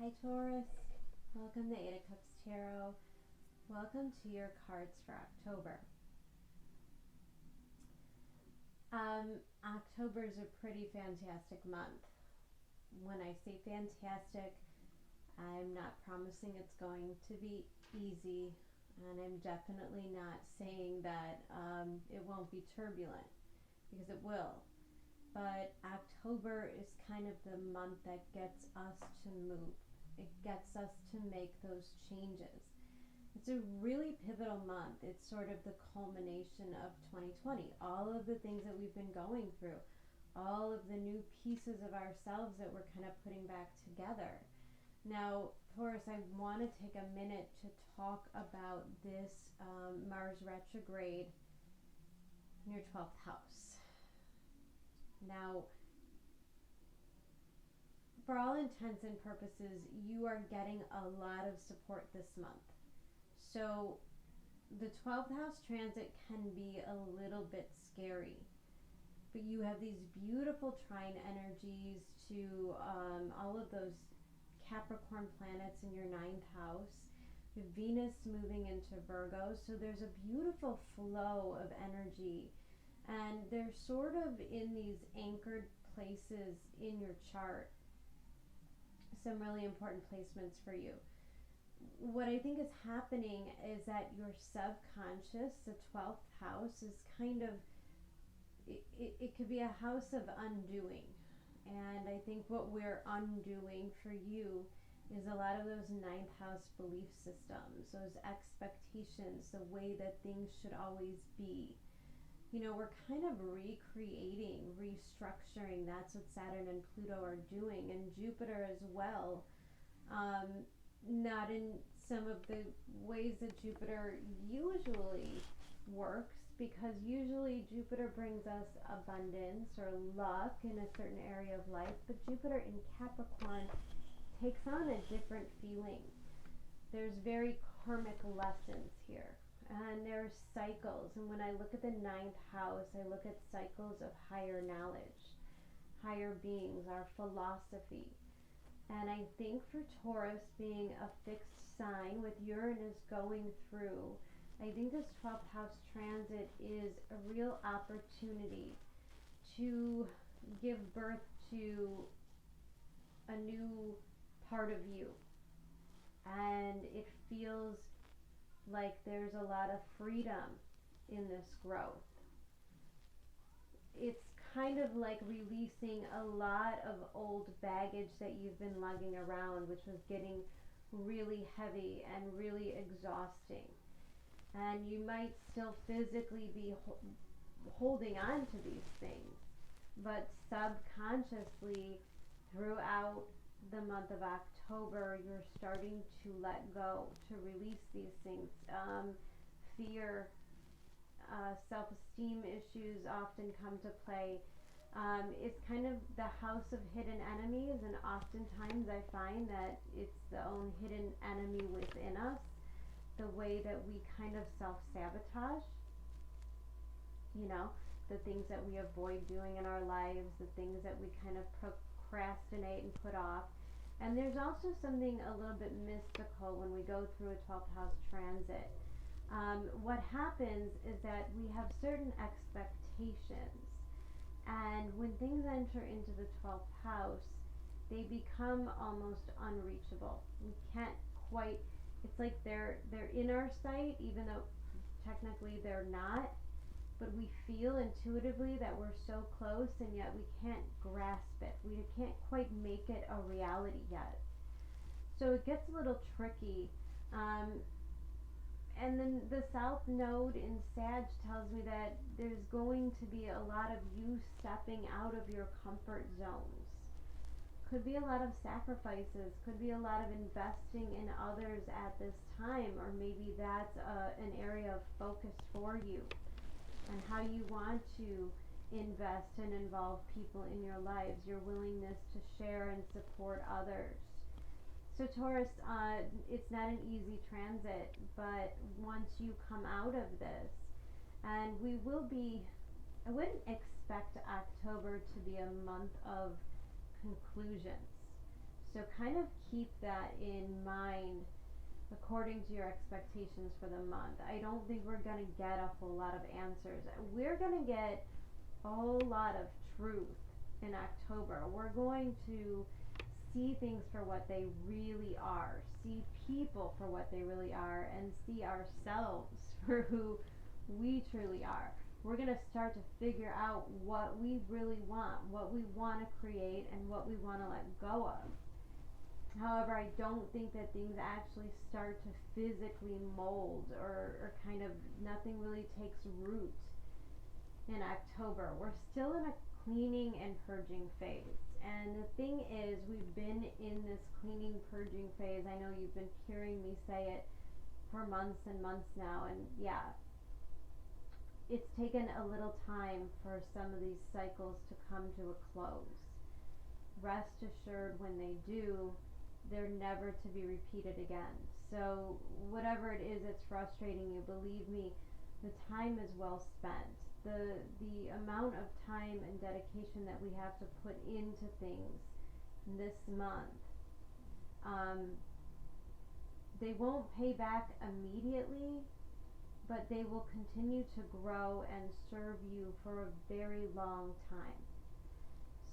Hi Taurus, welcome to 8 of Cups Tarot. Welcome to your cards for October. October is a pretty fantastic month. When I say fantastic, I'm not promising it's going to be easy, and I'm definitely not saying that it won't be turbulent, because it will. But October is kind of the month that gets us to move. It gets us to make those changes. It's a really pivotal month. It's sort of the culmination of 2020. All of the things that we've been going through, all of the new pieces of ourselves that we're kind of putting back together. Now, Taurus, I want to take a minute to talk about this Mars retrograde in your 12th house. Now, for all intents and purposes, you are getting a lot of support this month. So the 12th house transit can be a little bit scary, but you have these beautiful trine energies to all of those Capricorn planets in your 9th house, with Venus moving into Virgo. So there's a beautiful flow of energy, and they're sort of in these anchored places in your chart. Some really important placements for you. What I think is happening is that your subconscious, the 12th house, is kind of, it could be a house of undoing. And I think what we're undoing for you is a lot of those 9th house belief systems, those expectations, the way that things should always be. You know, we're kind of recreating, restructuring. That's what Saturn and Pluto are doing, and Jupiter as well. Not in some of the ways that Jupiter usually works, because usually Jupiter brings us abundance or luck in a certain area of life, but Jupiter in Capricorn takes on a different feeling. There's very karmic lessons here. And there are cycles, and when I look at the 9th house, I look at cycles of higher knowledge, higher beings, our philosophy. And I think for Taurus, being a fixed sign with Uranus going through, I think this 12th house transit is a real opportunity to give birth to a new part of you. And it feels like there's a lot of freedom in this growth. It's kind of like releasing a lot of old baggage that you've been lugging around, which was getting really heavy and really exhausting. And you might still physically be holding on to these things, but subconsciously throughout the month of October, you're starting to let go, to release these things. Fear, self-esteem issues often come to play. It's kind of the house of hidden enemies, and oftentimes I find that it's the own hidden enemy within us, the way that we kind of self-sabotage, you know, the things that we avoid doing in our lives, the things that we kind of procrastinate and put off. And there's also something a little bit mystical when we go through a 12th house transit. What happens is that we have certain expectations, and when things enter into the 12th house, they become almost unreachable. We can't quite, it's like they're in our sight, even though technically they're not, but we feel intuitively that we're so close, and yet we can't grasp it. We can't quite make it a reality yet. So it gets a little tricky. And then the South Node in Sag tells me that there's going to be a lot of you stepping out of your comfort zones. Could be a lot of sacrifices, could be a lot of investing in others at this time, or maybe that's an area of focus for you, and how you want to invest and involve people in your lives, your willingness to share and support others. So Taurus, it's not an easy transit, but once you come out of this, and we will be, I wouldn't expect October to be a month of conclusions. So kind of keep that in mind according to your expectations for the month. I don't think we're going to get a whole lot of answers. We're going to get a whole lot of truth in October. We're going to see things for what they really are, see people for what they really are, and see ourselves for who we truly are. We're going to start to figure out what we really want, what we want to create, and what we want to let go of. However, I don't think that things actually start to physically mold or kind of nothing really takes root in October. We're still in a cleaning and purging phase. And the thing is, we've been in this cleaning, purging phase. I know you've been hearing me say it for months and months now. And yeah, it's taken a little time for some of these cycles to come to a close. Rest assured, when they do, they're never to be repeated again. So whatever it is that's frustrating you, believe me, the time is well spent. The amount of time and dedication that we have to put into things this month, they won't pay back immediately, but they will continue to grow and serve you for a very long time.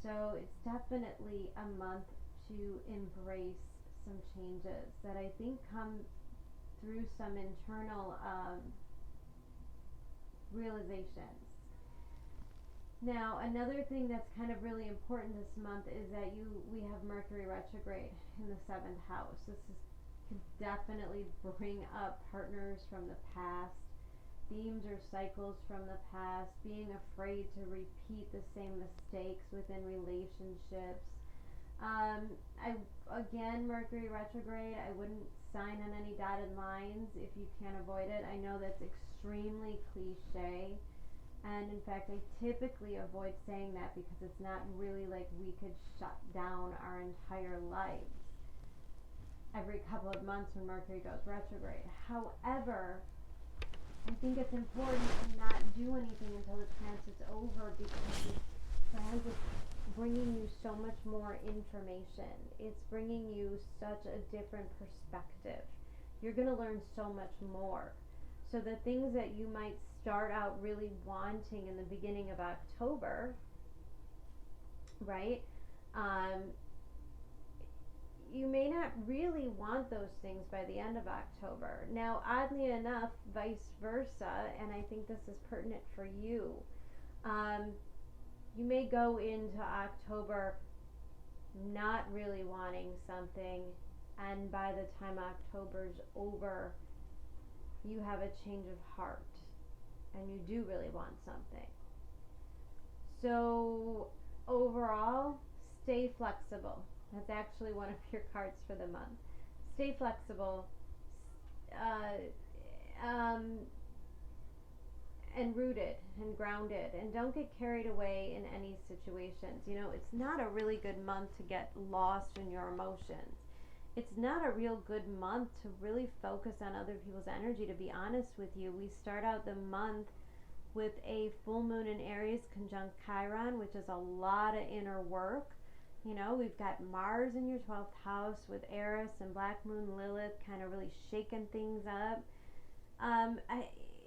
So it's definitely a month to embrace some changes that I think come through some internal realizations. Now, another thing that's kind of really important this month is that we have Mercury Retrograde in the 7th house. Can definitely bring up partners from the past, themes or cycles from the past, being afraid to repeat the same mistakes within relationships. Again, Mercury retrograde, I wouldn't sign on any dotted lines if you can't avoid it. I know that's extremely cliche, and in fact, I typically avoid saying that because it's not really like we could shut down our entire lives every couple of months when Mercury goes retrograde. However, I think it's important to not do anything until the transit's over, because the transit's bringing you so much more information. It's bringing you such a different perspective. You're going to learn so much more. So the things that you might start out really wanting in the beginning of October, right? You may not really want those things by the end of October. Now, oddly enough, vice versa, and I think this is pertinent for you, you may go into October not really wanting something, and by the time October's over, you have a change of heart, and you do really want something. So, overall, stay flexible. That's actually one of your cards for the month. Stay flexible, and rooted and grounded, and don't get carried away in any situations. You know, it's not a really good month to get lost in your emotions. It's not a real good month to really focus on other people's energy, to be honest with you. We start out the month with a full moon in Aries conjunct Chiron, which is a lot of inner work. You know, we've got Mars in your 12th house with Eris and Black Moon Lilith kind of really shaking things up.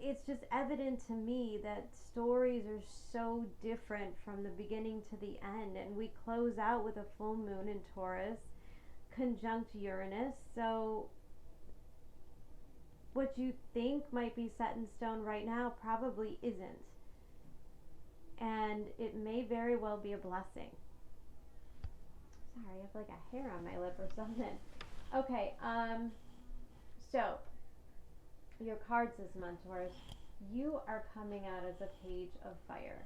It's just evident to me that stories are so different from the beginning to the end, and we close out with a full moon in Taurus conjunct Uranus. So what you think might be set in stone right now probably isn't, and it may very well be a blessing. Sorry, I have like a hair on my lip or something. Okay, so your cards this month, Taurus, you are coming out as a page of fire.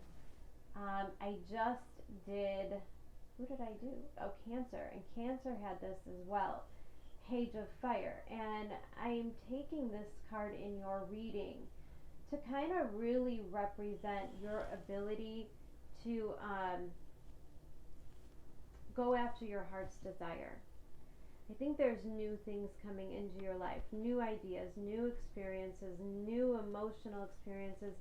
I just did, who did I do? Oh, Cancer, and Cancer had this as well, page of fire, and I'm taking this card in your reading to kind of really represent your ability to go after your heart's desire. I think there's new things coming into your life, new ideas, new experiences, new emotional experiences,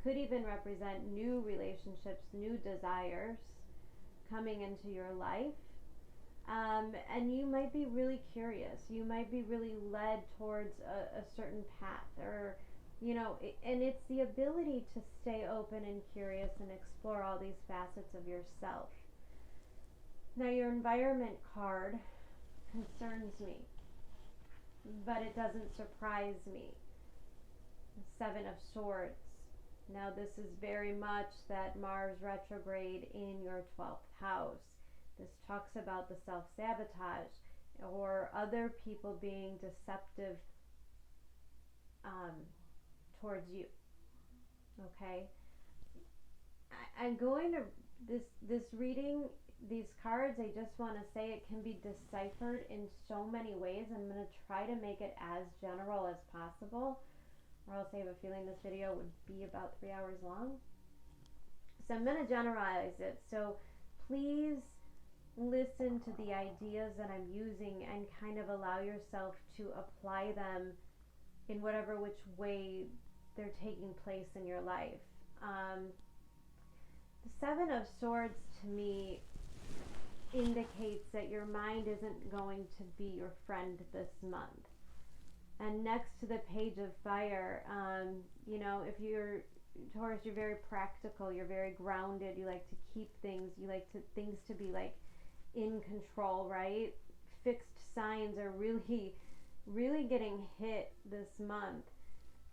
could even represent new relationships, new desires coming into your life. And you might be really curious. You might be really led towards a certain path, or, and it's the ability to stay open and curious and explore all these facets of yourself. Now, your environment card concerns me, but it doesn't surprise me. Seven of Swords. Now, this is very much that Mars retrograde in your 12th house. This talks about the self-sabotage or other people being deceptive towards you. Okay? I'm going to, this reading, these cards, I just want to say it can be deciphered in so many ways. I'm going to try to make it as general as possible, or else I have a feeling this video would be about 3 hours long. So I'm going to generalize it. So please listen to the ideas that I'm using and kind of allow yourself to apply them in whatever which way they're taking place in your life. The Seven of Swords to me indicates that your mind isn't going to be your friend this month. And next to the Page of Fire, if you're Taurus, you're very practical, you're very grounded, you like to keep things, you like things to be like in control, right? Fixed signs are really, really getting hit this month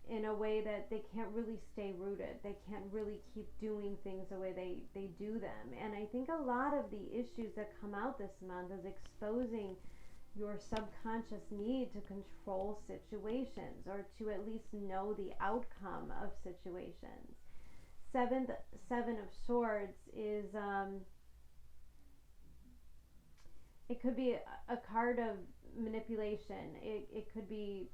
in a way that they can't really stay rooted. They can't really keep doing things the way they do them. And I think a lot of the issues that come out this month is exposing your subconscious need to control situations, or to at least know the outcome of situations. Seven of Swords is it could be a card of manipulation. It could be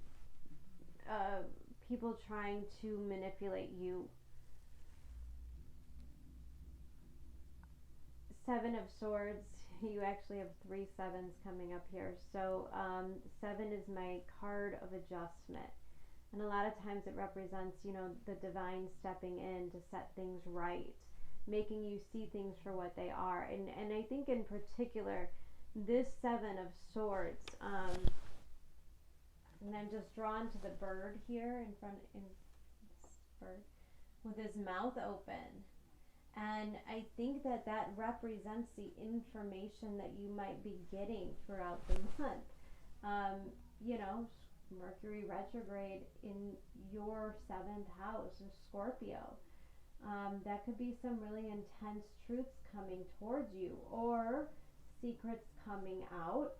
people trying to manipulate you. Seven of Swords, you actually have 3 sevens coming up here. So 7 is my card of adjustment. And a lot of times it represents, the divine stepping in to set things right, making you see things for what they are. And I think in particular, this 7 of Swords, and I'm just drawn to the bird here in this bird with his mouth open. And I think that represents the information that you might be getting throughout the month. Mercury retrograde in your 7th house of Scorpio. That could be some really intense truths coming towards you, or secrets coming out,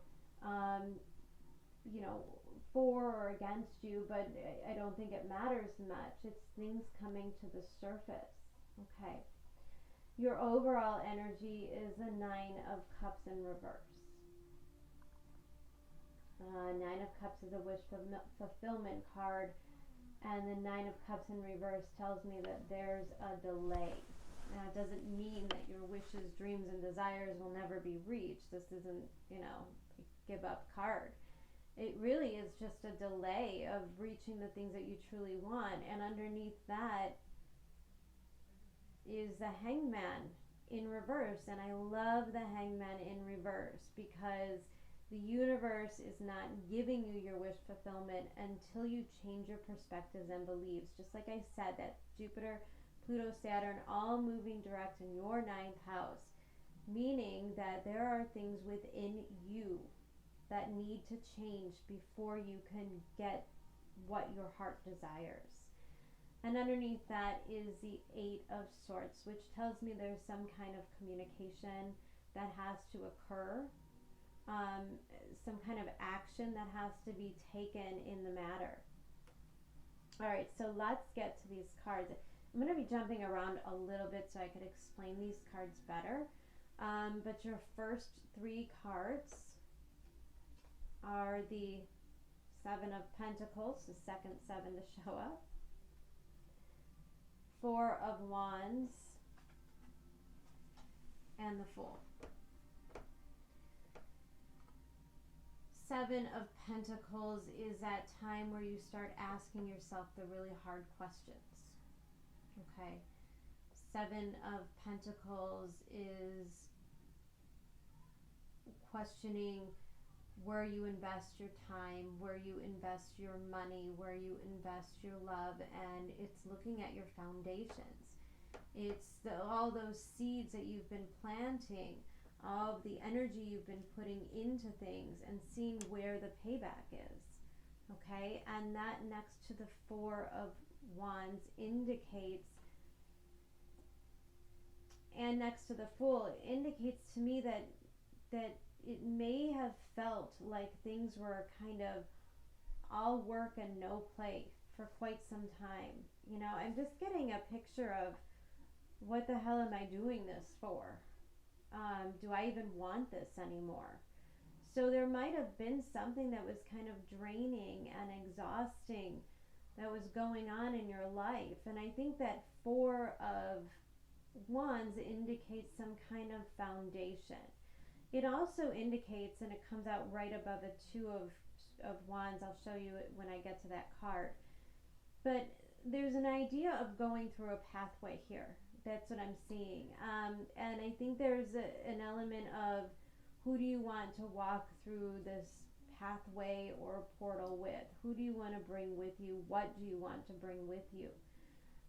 for or against you, but I don't think it matters much. It's things coming to the surface. Okay. Your overall energy is a 9 of Cups in reverse. 9 of Cups is a wish fulfillment card, and the 9 of Cups in reverse tells me that there's a delay. Now, it doesn't mean that your wishes, dreams, and desires will never be reached. This isn't, a give up card. It really is just a delay of reaching the things that you truly want. And underneath that is the Hangman in reverse. And I love the Hangman in reverse because the universe is not giving you your wish fulfillment until you change your perspectives and beliefs. Just like I said, that Jupiter, Pluto, Saturn, all moving direct in your 9th house, meaning that there are things within you that need to change before you can get what your heart desires. And underneath that is the 8 of Swords, which tells me there's some kind of communication that has to occur, some kind of action that has to be taken in the matter. All right, so let's get to these cards. I'm going to be jumping around a little bit so I could explain these cards better. But your first 3 cards are the 7 of Pentacles, the second 7 to show up. 4 of Wands, and the Fool. 7 of Pentacles is that time where you start asking yourself the really hard questions. Okay. 7 of Pentacles is questioning where you invest your time, where you invest your money, where you invest your love, and it's looking at your foundations. It's all those seeds that you've been planting, all of the energy you've been putting into things, and seeing where the payback is. Okay, and that next to the Four of Wands indicates, and next to the Fool, it indicates to me that it may have felt like things were kind of all work and no play for quite some time. You know, I'm just getting a picture of, what the hell am I doing this for? Do I even want this anymore? So there might have been something that was kind of draining and exhausting that was going on in your life. And I think that Four of Wands indicates some kind of foundation. It also indicates, and it comes out right above a Two of Wands, I'll show you it when I get to that card, but there's an idea of going through a pathway here. That's what I'm seeing. And I think there's an element of, who do you want to walk through this pathway or portal with? Who do you want to bring with you? What do you want to bring with you?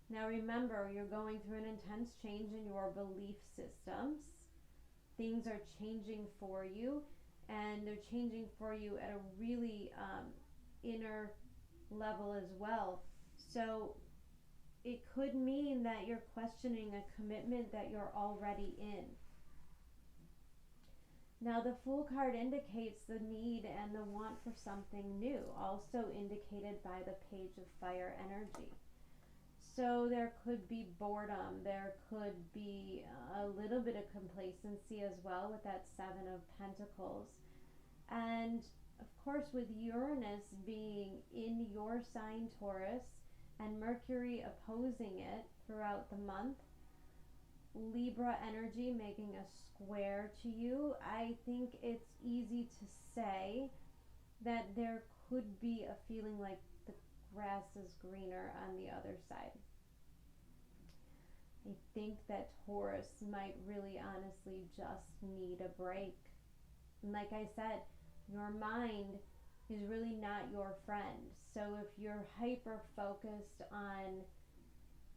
Now remember, you're going through an intense change in your belief systems. Things are changing for you, and they're changing for you at a really inner level as well. So it could mean that you're questioning a commitment that you're already in. Now the Fool card indicates the need and the want for something new, also indicated by the Page of Fire energy. So there could be boredom, there could be a little bit of complacency as well with that Seven of Pentacles. And of course, with Uranus being in your sign, Taurus, and Mercury opposing it throughout the month, Libra energy making a square to you, I think it's easy to say that there could be a feeling like the grass is greener on the other side. I think that Taurus might really honestly just need a break. And like I said, your mind is really not your friend. So if you're hyper focused on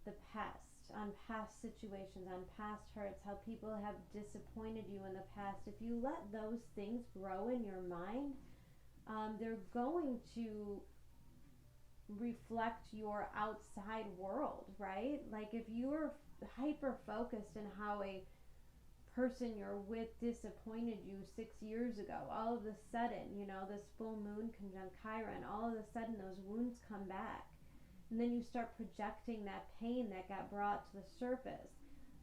the past, on past situations, on past hurts, how people have disappointed you in the past, if you let those things grow in your mind, they're going to reflect your outside world, right? Like if you're hyper focused in how a person you're with disappointed you 6 years ago, all of a sudden, you know, this full moon conjunct Chiron, all of a sudden those wounds come back. And then you start projecting that pain that got brought to the surface.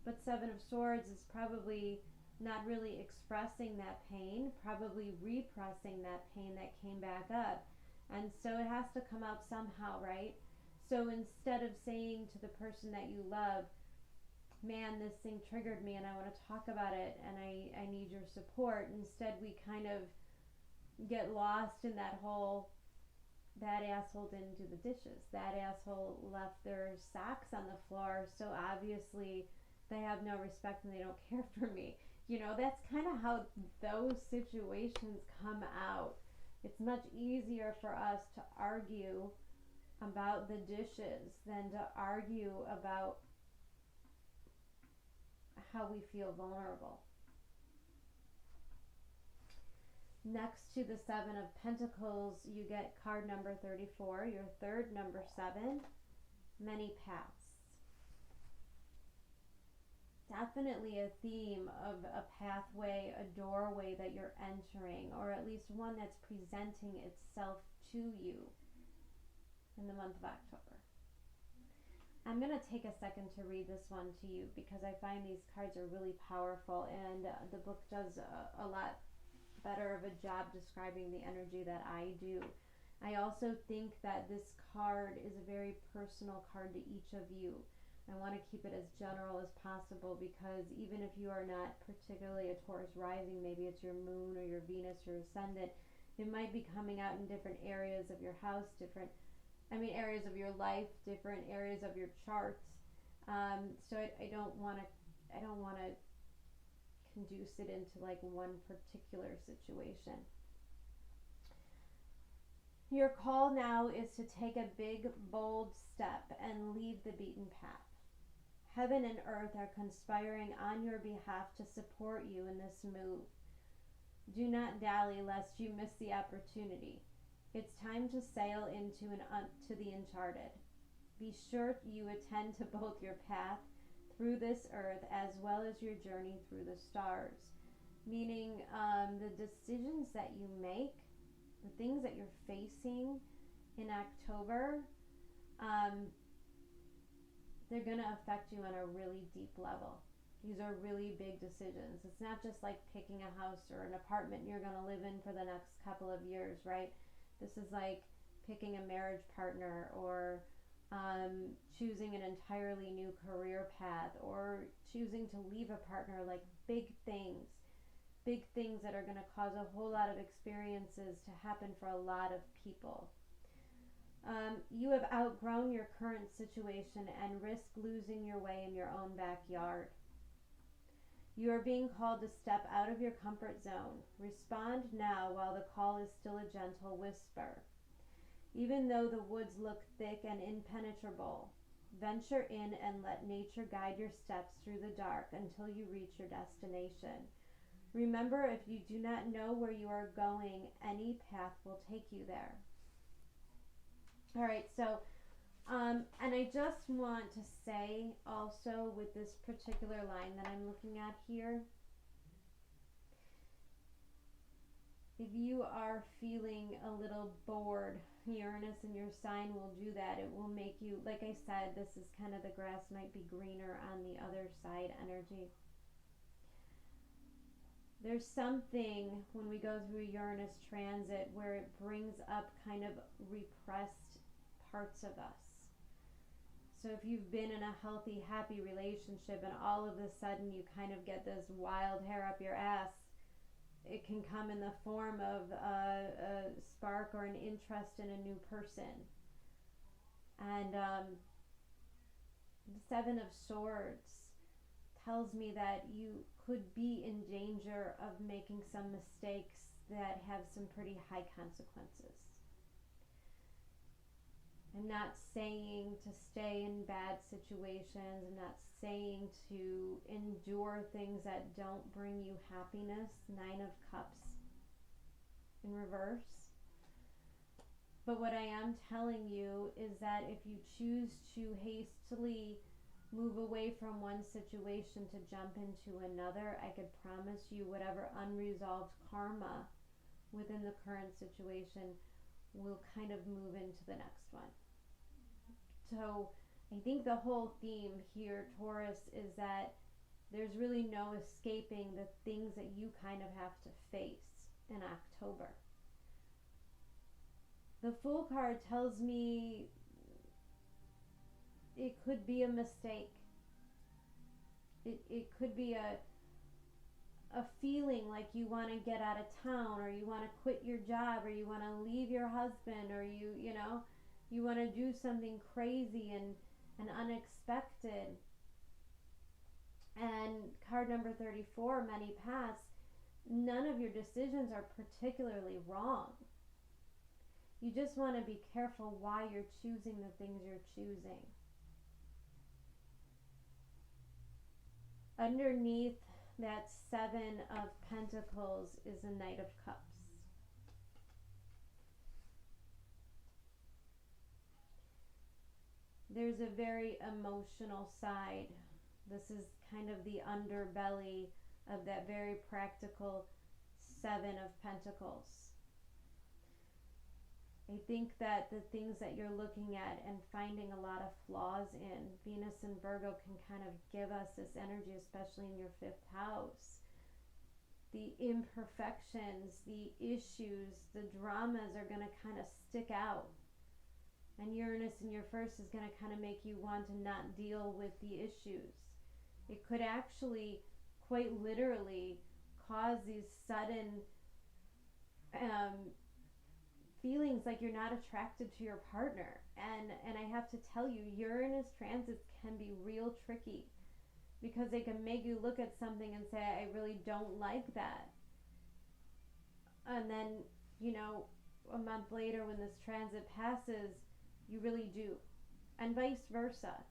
But Seven of Swords is probably not really expressing that pain, probably repressing that pain that came back up. And so it has to come out somehow, right? So instead of saying to the person that you love, man, this thing triggered me and I want to talk about it and I need your support, instead we kind of get lost in that whole, that asshole didn't do the dishes, that asshole left their socks on the floor, so obviously they have no respect and they don't care for me. You know, that's kind of how those situations come out. It's much easier for us to argue about the dishes than to argue about how we feel vulnerable. Next to the Seven of Pentacles, you get card number 34, your third number 7, many paths. Definitely a theme of a pathway, a doorway that you're entering, or at least one that's presenting itself to you in the month of October. I'm going to take a second to read this one to you because I find these cards are really powerful, and the book does a lot better of a job describing the energy that I do. I also think that this card is a very personal card to each of you. I want to keep it as general as possible because even if you are not particularly a Taurus rising, maybe it's your moon or your Venus or ascendant, it might be coming out in different areas of your house, areas of your life, different areas of your charts. So I don't want to conduce it into like one particular situation. Your call now is to take a big, bold step and leave the beaten path. Heaven and earth are conspiring on your behalf to support you in this move. Do not dally lest you miss the opportunity. It's time to sail into the uncharted. Be sure you attend to both your path through this earth as well as your journey through the stars. Meaning the decisions that you make, the things that you're facing in October, they're going to affect you on a really deep level. These are really big decisions. It's not just like picking a house or an apartment you're going to live in for the next couple of years, right? This is like picking a marriage partner, or choosing an entirely new career path, or choosing to leave a partner. Like big things that are going to cause a whole lot of experiences to happen for a lot of people. You have outgrown your current situation and risk losing your way in your own backyard. You are being called to step out of your comfort zone. Respond now while the call is still a gentle whisper. Even though the woods look thick and impenetrable, venture in and let nature guide your steps through the dark until you reach your destination. Remember, if you do not know where you are going, any path will take you there. All right, so, and I just want to say also with this particular line that I'm looking at here, if you are feeling a little bored, Uranus in your sign will do that. It will make you, like I said, this is kind of the grass might be greener on the other side energy. There's something when we go through Uranus transit where it brings up kind of repressed parts of us. So if you've been in a healthy, happy relationship and all of a sudden you kind of get this wild hair up your ass, it can come in the form of a spark or an interest in a new person. And the Seven of Swords tells me that you could be in danger of making some mistakes that have some pretty high consequences. I'm not saying to stay in bad situations. I'm not saying to endure things that don't bring you happiness. 9 of Cups in reverse. But what I am telling you is that if you choose to hastily move away from one situation to jump into another, I could promise you whatever unresolved karma within the current situation will kind of move into the next one. So I think the whole theme here, Taurus, is that there's really no escaping the things that you kind of have to face in October. The Fool card tells me it could be a mistake. It could be a feeling like you want to get out of town, or you want to quit your job, or you want to leave your husband, or you know, you want to do something crazy and unexpected. And card number 34, many paths. None of your decisions are particularly wrong. You just want to be careful why you're choosing the things you're choosing. Underneath that 7 of Pentacles is a Knight of Cups. There's a very emotional side. This is kind of the underbelly of that very practical 7 of Pentacles. I think that the things that you're looking at and finding a lot of flaws in, Venus and Virgo can kind of give us this energy, especially in your 5th house. The imperfections, the issues, the dramas are going to kind of stick out. And Uranus in your 1st is going to kind of make you want to not deal with the issues. It could actually, quite literally, cause these sudden feelings like you're not attracted to your partner. And I have to tell you, Uranus transits can be real tricky. because they can make you look at something and say, I really don't like that. And then, you know, a month later when this transit passes, you really do. And vice versa.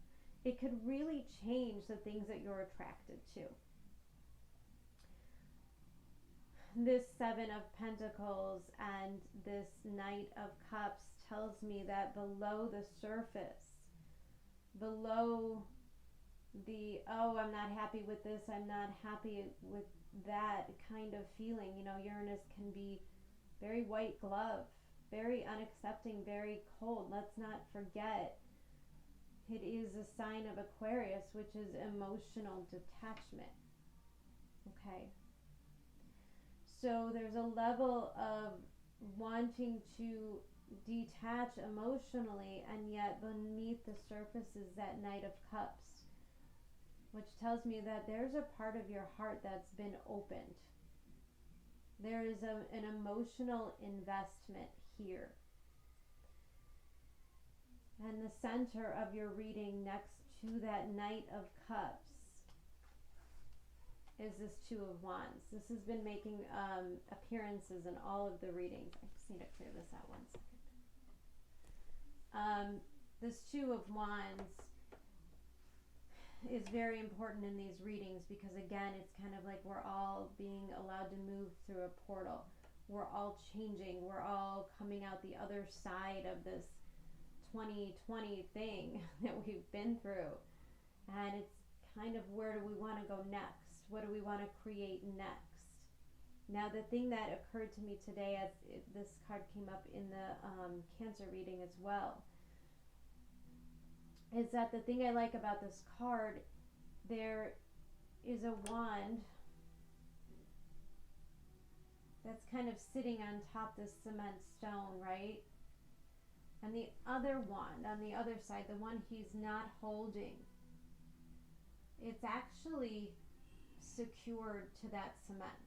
It could really change the things that you're attracted to. This Seven of Pentacles and this Knight of Cups tells me that below the surface, below the, oh, I'm not happy with this, I'm not happy with that kind of feeling. You know, Uranus can be very white glove, very unaccepting, very cold. Let's not forget, it is a sign of Aquarius, which is emotional detachment. Okay. So there's a level of wanting to detach emotionally, and yet beneath the surface is that Knight of Cups, which tells me that there's a part of your heart that's been opened. There is an emotional investment here. And the center of your reading next to that Knight of Cups is this Two of Wands. This has been making appearances in all of the readings. I just need to clear this out 1 second. This Two of Wands is very important in these readings because, again, it's kind of like we're all being allowed to move through a portal. We're all changing. We're all coming out the other side of this 2020 thing that we've been through. And it's kind of, where do we want to go next? What do we want to create next? Now, the thing that occurred to me today, as this card came up in the Cancer reading as well, is that the thing I like about this card, there is a wand that's kind of sitting on top this cement stone, right? And the other wand on the other side, the one he's not holding, it's actually secured to that cement.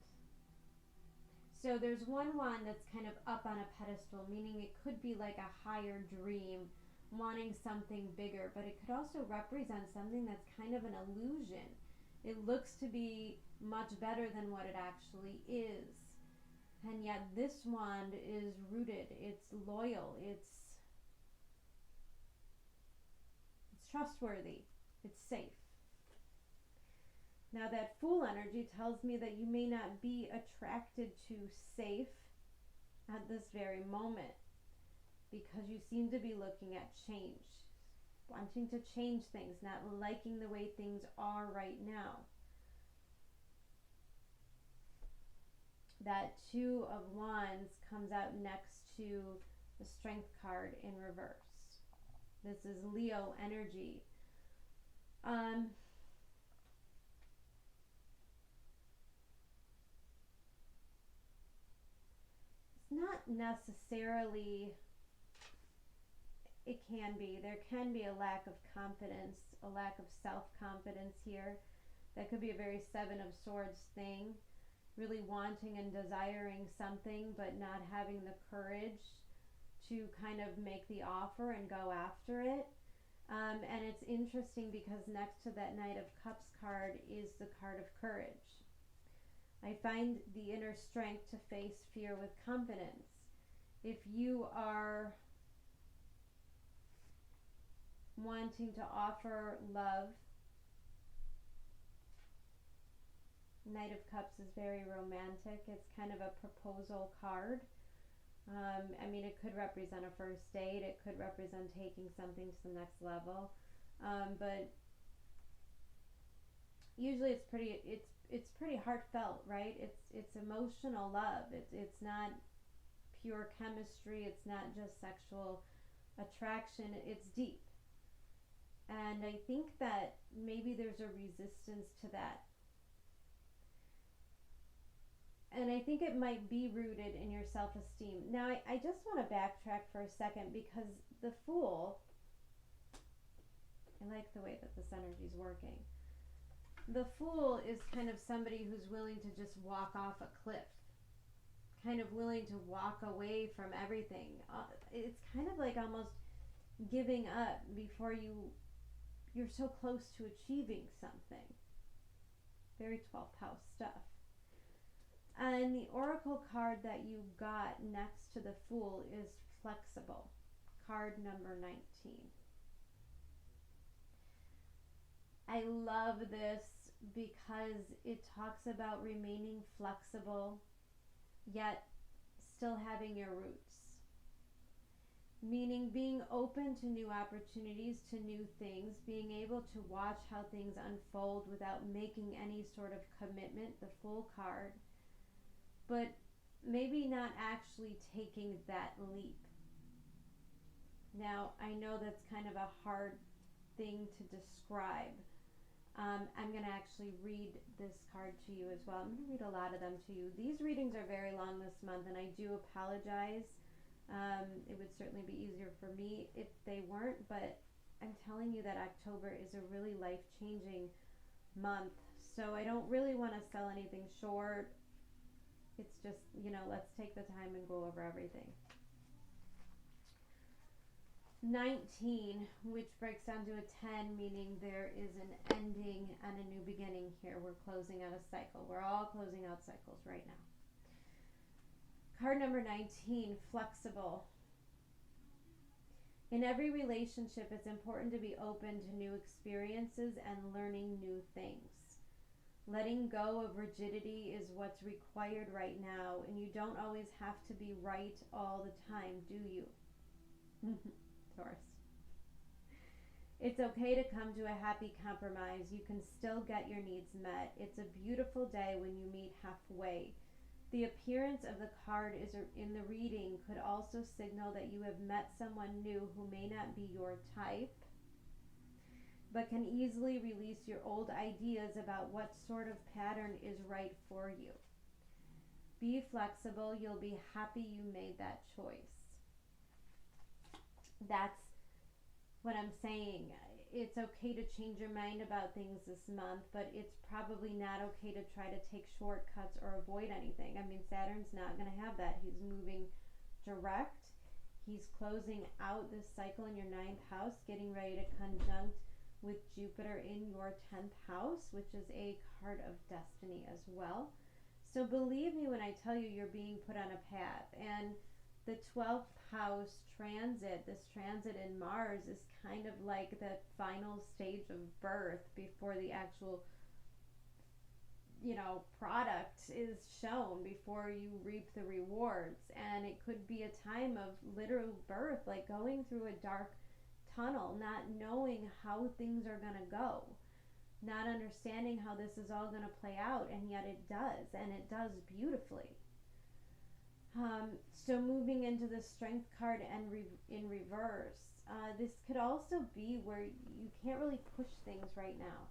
So there's one wand that's kind of up on a pedestal, meaning it could be like a higher dream, wanting something bigger, but it could also represent something that's kind of an illusion. It looks to be much better than what it actually is. And yet this wand is rooted, it's loyal, it's trustworthy, it's safe. Now that Fool energy tells me that you may not be attracted to safe at this very moment, because you seem to be looking at change, wanting to change things, not liking the way things are right now. That Two of Wands comes out next to the Strength card in reverse. This is Leo energy. It's not necessarily, it can be. There can be a lack of confidence, a lack of self-confidence here. That could be a very Seven of Swords thing. Really wanting and desiring something, but not having the courage to kind of make the offer and go after it. And it's interesting because next to that Knight of Cups card is the card of courage. I find the inner strength to face fear with confidence. If you are wanting to offer love, Knight of Cups is very romantic. It's kind of a proposal card. I mean, it could represent a first date. It could represent taking something to the next level. But usually it's pretty heartfelt, right? It's emotional love. It's not pure chemistry. It's not just sexual attraction. It's deep. And I think that maybe there's a resistance to that. And I think it might be rooted in your self-esteem. Now, I just want to backtrack for a second, because the Fool, I like the way that this energy is working. The Fool is kind of somebody who's willing to just walk off a cliff, kind of willing to walk away from everything. It's kind of like almost giving up before you're so close to achieving something. Very 12th house stuff. And the oracle card that you got next to the Fool is flexible. Card number 19. I love this because it talks about remaining flexible, yet still having your roots. Meaning being open to new opportunities, to new things, being able to watch how things unfold without making any sort of commitment, the Fool card, but maybe not actually taking that leap. Now, I know that's kind of a hard thing to describe. I'm going to actually read this card to you as well. I'm going to read a lot of them to you. These readings are very long this month, and I do apologize. It would certainly be easier for me if they weren't, but I'm telling you that October is a really life-changing month. So I don't really want to sell anything short. It's just, let's take the time and go over everything. 19, which breaks down to a 10, meaning there is an ending and a new beginning here. We're closing out a cycle. We're all closing out cycles right now. Card number 19, flexible. In every relationship, it's important to be open to new experiences and learning new things. Letting go of rigidity is what's required right now, and you don't always have to be right all the time, do you? Taurus. It's okay to come to a happy compromise. You can still get your needs met. It's a beautiful day when you meet halfway. The appearance of the card in the reading could also signal that you have met someone new who may not be your type, but can easily release your old ideas about what sort of pattern is right for you. Be flexible. You'll be happy you made that choice. That's what I'm saying. It's okay to change your mind about things this month, but it's probably not okay to try to take shortcuts or avoid anything. I mean, Saturn's not going to have that. He's moving direct. He's closing out this cycle in your 9th house, getting ready to conjunct with Jupiter in your 10th house, which is a card of destiny as well. So believe me when I tell you you're being put on a path. And the 12th house transit, this transit in Mars, is kind of like the final stage of birth before the actual, product is shown, before you reap the rewards. And it could be a time of literal birth, like going through a dark tunnel, not knowing how things are going to go, not understanding how this is all going to play out, and yet it does, and it does beautifully. So moving into the Strength card and in reverse, this could also be where you can't really push things right now.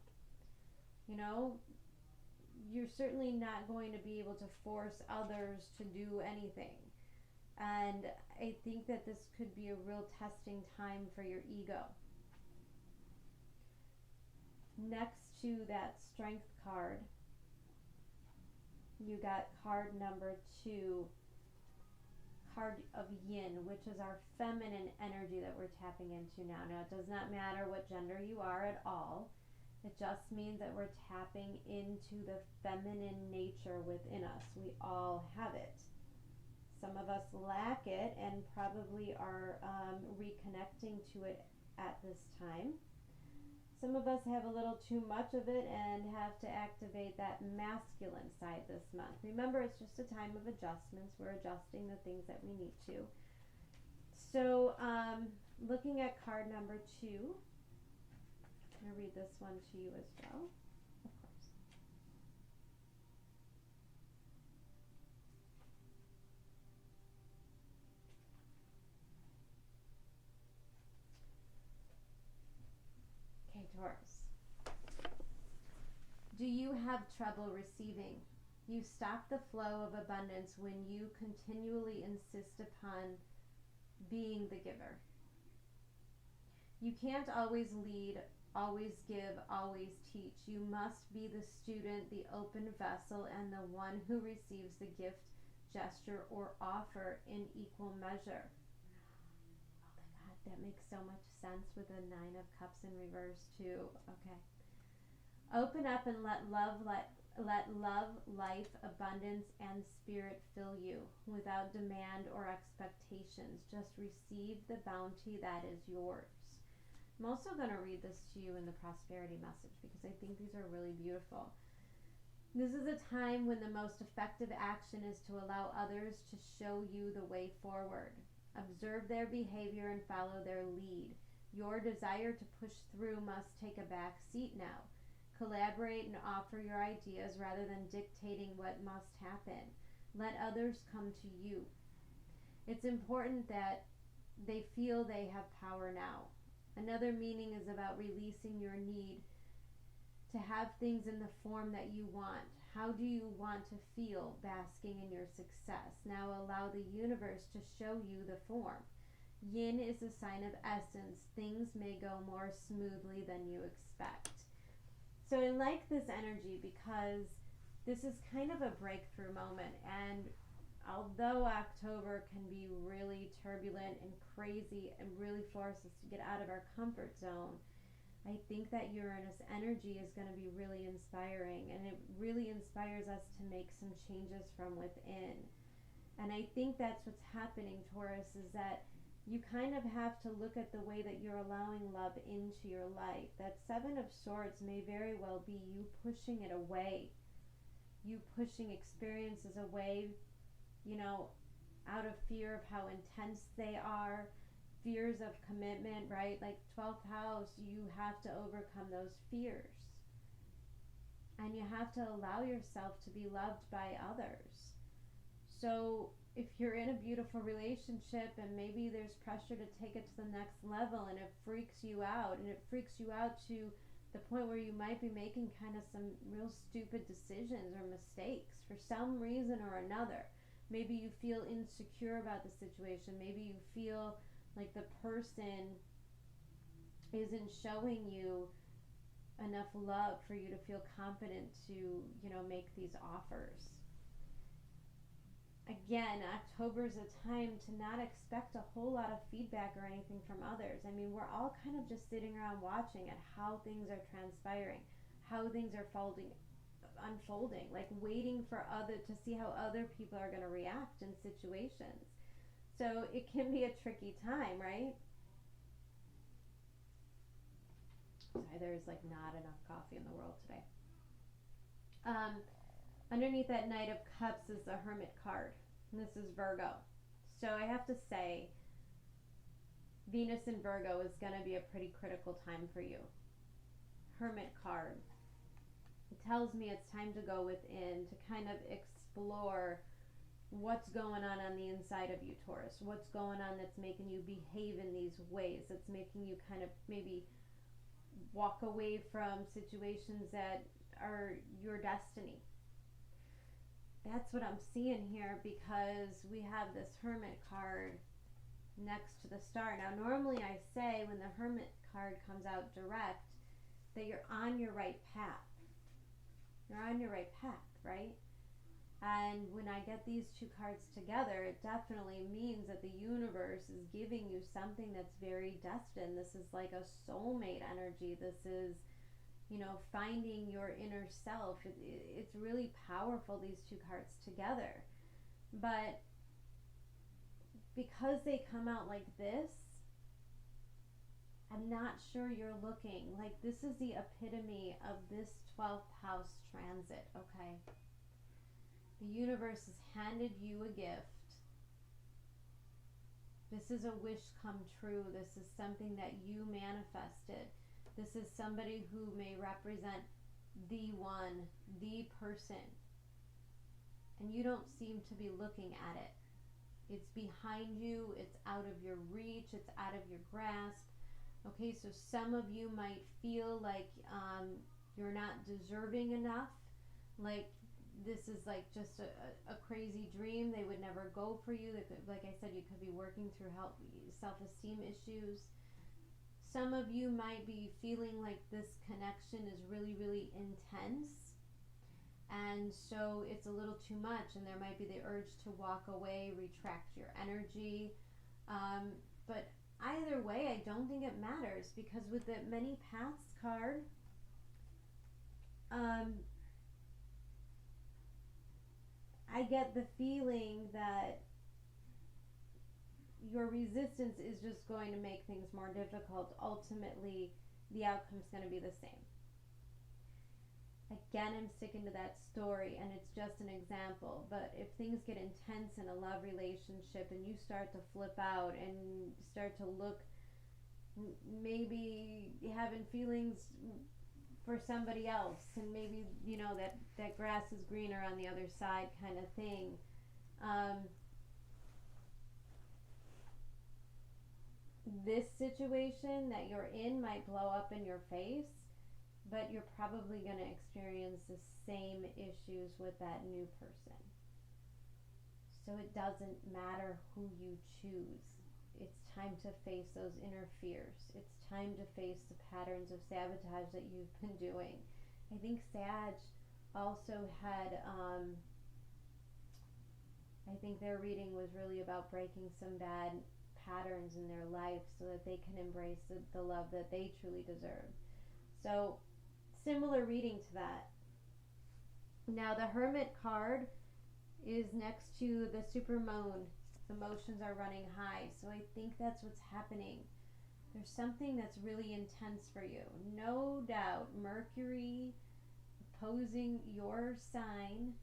You're certainly not going to be able to force others to do anything. And I think that this could be a real testing time for your ego. Next to that Strength card, you got card number 2, card of Yin, which is our feminine energy that we're tapping into now. Now, it does not matter what gender you are at all. It just means that we're tapping into the feminine nature within us. We all have it. Some of us lack it and probably are reconnecting to it at this time. Some of us have a little too much of it and have to activate that masculine side this month. Remember, it's just a time of adjustments. We're adjusting the things that we need to. So, looking at card number 2, I'm going to read this one to you as well, of course. Okay, Taurus. Do you have trouble receiving? You stop the flow of abundance when you continually insist upon being the giver. You can't always lead, always give, always teach. You must be the student, the open vessel, and the one who receives the gift, gesture, or offer in equal measure. Oh my God, that makes so much sense with the 9 of Cups in reverse too. Okay. Open up and let love Let love, life, abundance, and spirit fill you without demand or expectations. Just receive the bounty that is yours. I'm also going to read this to you in the prosperity message because I think these are really beautiful. This is a time when the most effective action is to allow others to show you the way forward. Observe their behavior and follow their lead. Your desire to push through must take a back seat now. Collaborate and offer your ideas rather than dictating what must happen. Let others come to you. It's important that they feel they have power now. Another meaning is about releasing your need to have things in the form that you want. How do you want to feel basking in your success? Now allow the universe to show you the form. Yin is a sign of essence. Things may go more smoothly than you expect. So I like this energy because this is kind of a breakthrough moment. And although October can be really turbulent and crazy and really force us to get out of our comfort zone, I think that Uranus energy is going to be really inspiring, and it really inspires us to make some changes from within. And I think that's what's happening, Taurus, is that you kind of have to look at the way that you're allowing love into your life. That Seven of Swords may very well be you pushing it away, you pushing experiences away, out of fear of how intense they are, fears of commitment, right? Like 12th house, you have to overcome those fears. And you have to allow yourself to be loved by others. So if you're in a beautiful relationship and maybe there's pressure to take it to the next level and it freaks you out, to the point where you might be making kind of some real stupid decisions or mistakes for some reason or another. Maybe you feel insecure about the situation. Maybe you feel like the person isn't showing you enough love for you to feel confident to, make these offers. Again, October is a time to not expect a whole lot of feedback or anything from others. I mean, we're all kind of just sitting around watching at how things are transpiring, how things are unfolding, like waiting for to see how other people are going to react in situations. So it can be a tricky time, right? Sorry, there's like not enough coffee in the world today. Underneath that Knight of Cups is the Hermit card. And this is Virgo. So I have to say, Venus in Virgo is going to be a pretty critical time for you. Hermit card. It tells me it's time to go within, to kind of explore what's going on the inside of you, Taurus. What's going on that's making you behave in these ways, that's making you kind of maybe walk away from situations that are your destiny. That's what I'm seeing here, because we have this Hermit card next to the Star. Now, normally I say when the Hermit card comes out direct that you're on your right path. You're on your right path, right? And when I get these two cards together, it definitely means that the universe is giving you something that's very destined. This is like a soulmate energy. This is, finding your inner self. It's really powerful, these two cards together. But because they come out like this, I'm not sure you're looking. Like, this is the epitome of this 12th house transit, okay? The universe has handed you a gift. This is a wish come true. This is something that you manifested. This is somebody who may represent the one, the person. And you don't seem to be looking at it. It's behind you. It's out of your reach. It's out of your grasp. Okay, so some of you might feel like you're not deserving enough. Like, this is like just a crazy dream. They would never go for you. Like I said, you could be working through self-esteem issues. Some of you might be feeling like this connection is really, really intense. And so it's a little too much, and there might be the urge to walk away, retract your energy. But either way, I don't think it matters, because with the Many Paths card, I get the feeling that your resistance is just going to make things more difficult. Ultimately, the outcome's going to be the same. Again, I'm sticking to that story, and it's just an example, but if things get intense in a love relationship and you start to flip out and start to look, maybe having feelings for somebody else, and maybe, you know, that grass is greener on the other side kind of thing, this situation that you're in might blow up in your face, but you're probably going to experience the same issues with that new person. So it doesn't matter who you choose. It's time to face those inner fears. It's time to face the patterns of sabotage that you've been doing. I think Sag also had, I think their reading was really about breaking some bad patterns in their life so that they can embrace the love that they truly deserve. So, similar reading to that. Now, the Hermit card is next to the super moon. Emotions are running high, so I think that's what's happening. There's something that's really intense for you. No doubt, Mercury opposing your sign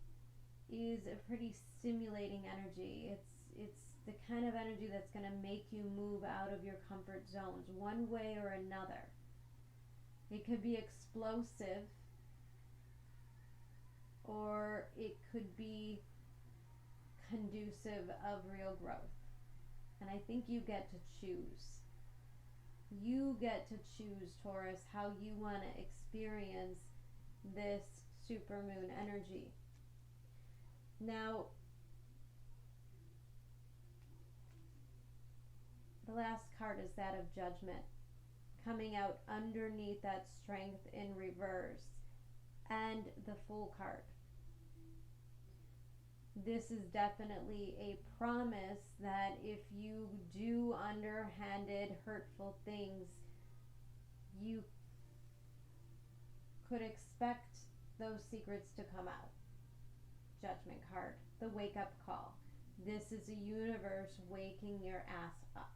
is a pretty stimulating energy. It's the kind of energy that's going to make you move out of your comfort zones one way or another. It could be explosive, or it could be conducive of real growth. And I think you get to choose. You get to choose, Taurus, how you want to experience this supermoon energy. Now, the last card is that of Judgment, coming out underneath that Strength in reverse, and the Fool card. This is definitely a promise that if you do underhanded, hurtful things, you could expect those secrets to come out. Judgment card, the wake-up call. This is a universe waking your ass up.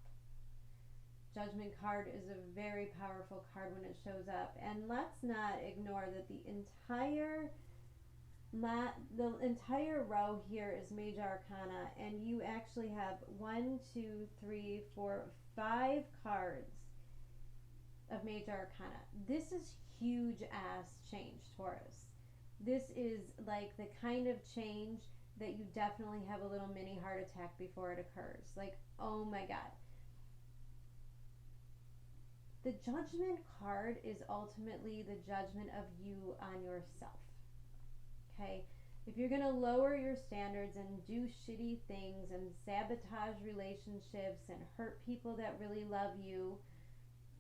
Judgment card is a very powerful card when it shows up. And let's not ignore that the entire row here is Major Arcana, and you actually have 5 cards of Major Arcana. This is huge ass change, Taurus. This is like the kind of change that you definitely have a little mini heart attack before it occurs. Like, oh my God. The Judgment card is ultimately the judgment of you on yourself. Okay? If you're going to lower your standards and do shitty things and sabotage relationships and hurt people that really love you,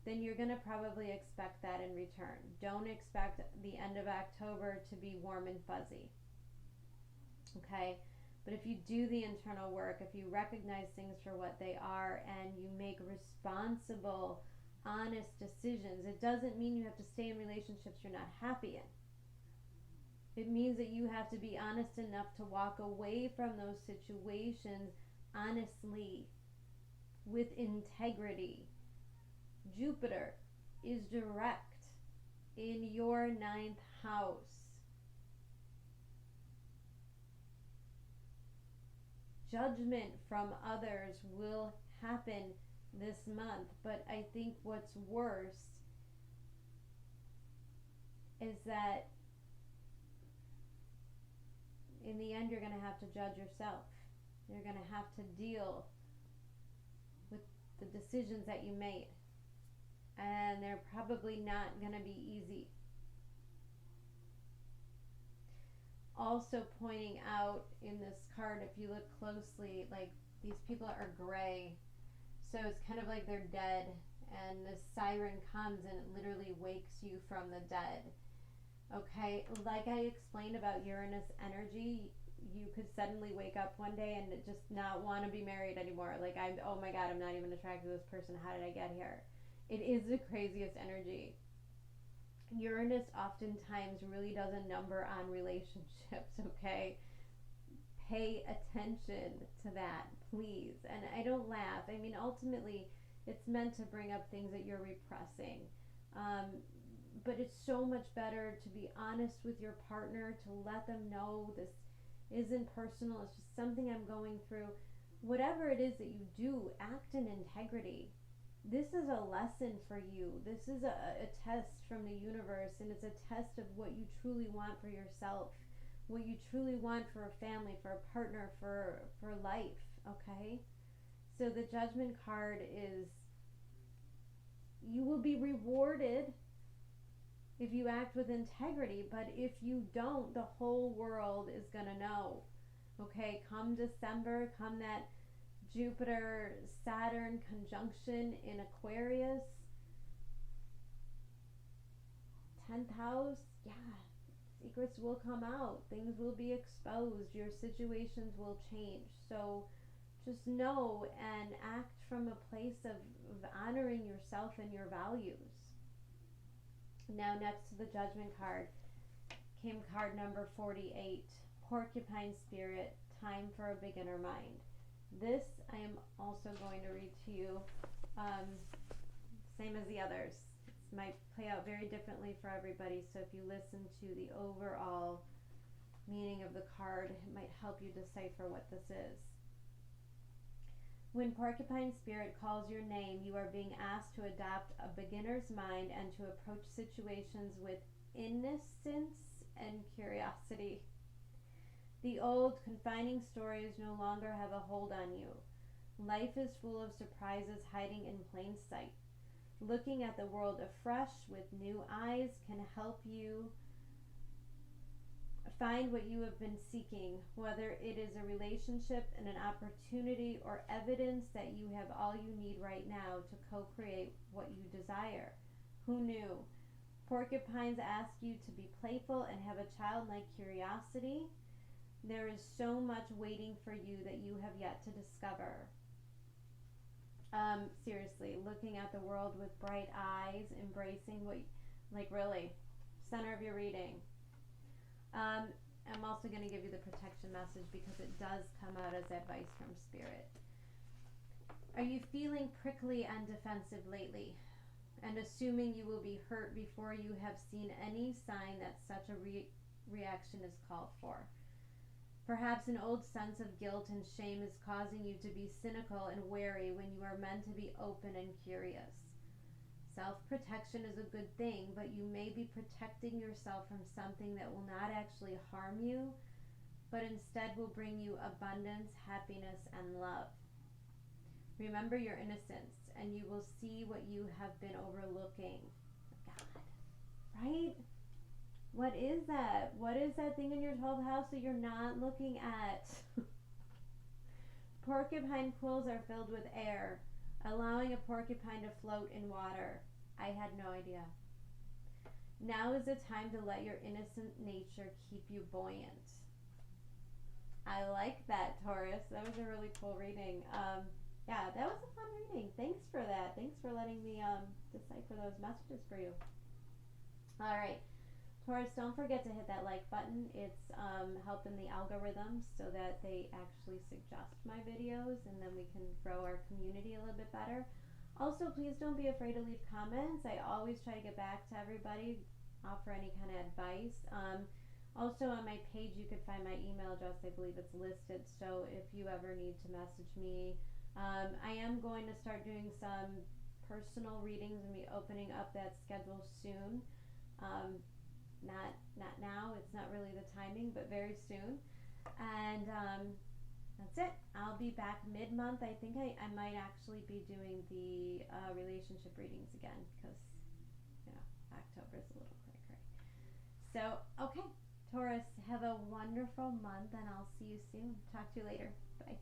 then you're going to probably expect that in return. Don't expect the end of October to be warm and fuzzy. Okay? But if you do the internal work, if you recognize things for what they are, and you make responsible, honest decisions, it doesn't mean you have to stay in relationships you're not happy in. It means that you have to be honest enough to walk away from those situations honestly, with integrity. Jupiter is direct in your 9th house. Judgment from others will happen this month, but I think what's worse is that in the end you're going to have to judge yourself. You're going to have to deal with the decisions that you made, and they're probably not going to be easy. Also pointing out in this card, if you look closely, like these people are gray. So it's kind of like they're dead, and the siren comes and it literally wakes you from the dead. Okay, like I explained about Uranus energy, you could suddenly wake up one day and just not want to be married anymore. Like, oh my God, I'm not even attracted to this person. How did I get here? It is the craziest energy. Uranus oftentimes really does a number on relationships, okay? pay attention to that, please. And I don't laugh. I mean, ultimately, it's meant to bring up things that you're repressing. But it's so much better to be honest with your partner, to let them know this isn't personal, it's just something I'm going through. Whatever it is that you do, act in integrity. This is a lesson for you. This is a test from the universe, and it's a test of what you truly want for yourself, what you truly want for a family, for a partner, for life, okay? So the Judgment card is, you will be rewarded if you act with integrity, but if you don't, the whole world is gonna know, okay? Come December, come that Jupiter-Saturn conjunction in Aquarius, 10th house, yeah, secrets will come out, things will be exposed, your situations will change. So just know and act from a place of honoring yourself and your values. Now, next to the Judgment card came card number 48, Porcupine Spirit, Time for a Beginner Mind. This I am also going to read to you, same as the others. This might play out very differently for everybody, so if you listen to the overall meaning of the card, it might help you decipher what this is. When Porcupine Spirit calls your name, you are being asked to adopt a beginner's mind and to approach situations with innocence and curiosity. The old, confining stories no longer have a hold on you. Life is full of surprises hiding in plain sight. Looking at the world afresh with new eyes can help you find what you have been seeking, whether it is a relationship and an opportunity or evidence that you have all you need right now to co-create what you desire. Who knew? Porcupines ask you to be playful and have a childlike curiosity. There is so much waiting for you that you have yet to discover. Seriously, looking at the world with bright eyes, embracing what, like really, center of your reading. I'm also going to give you the protection message because it does come out as advice from Spirit. Are you feeling prickly and defensive lately, and assuming you will be hurt before you have seen any sign that such a reaction is called for? Perhaps an old sense of guilt and shame is causing you to be cynical and wary when you are meant to be open and curious. Self-protection is a good thing, but you may be protecting yourself from something that will not actually harm you, but instead will bring you abundance, happiness, and love. Remember your innocence, and you will see what you have been overlooking. God, right? What is that? What is that thing in your 12th house that you're not looking at? Porcupine quills are filled with air, allowing a porcupine to float in water. I had no idea. Now is the time to let your innocent nature keep you buoyant. I like that, Taurus. That was a really cool reading. Yeah, that was a fun reading. Thanks for that. Thanks for letting me decipher those messages for you. All right. Taurus, don't forget to hit that like button. It's helping the algorithms so that they actually suggest my videos, and then we can grow our community a little bit better. Also, please don't be afraid to leave comments. I always try to get back to everybody, offer any kind of advice. Also on my page you could find my email address. I believe it's listed, so if you ever need to message me. I am going to start doing some personal readings and be opening up that schedule soon. Not now, it's not really the timing, but very soon. And that's it. I'll be back mid-month. I think I might actually be doing the relationship readings again because, October is a little cray-cray. So, okay, Taurus, have a wonderful month, and I'll see you soon. Talk to you later. Bye.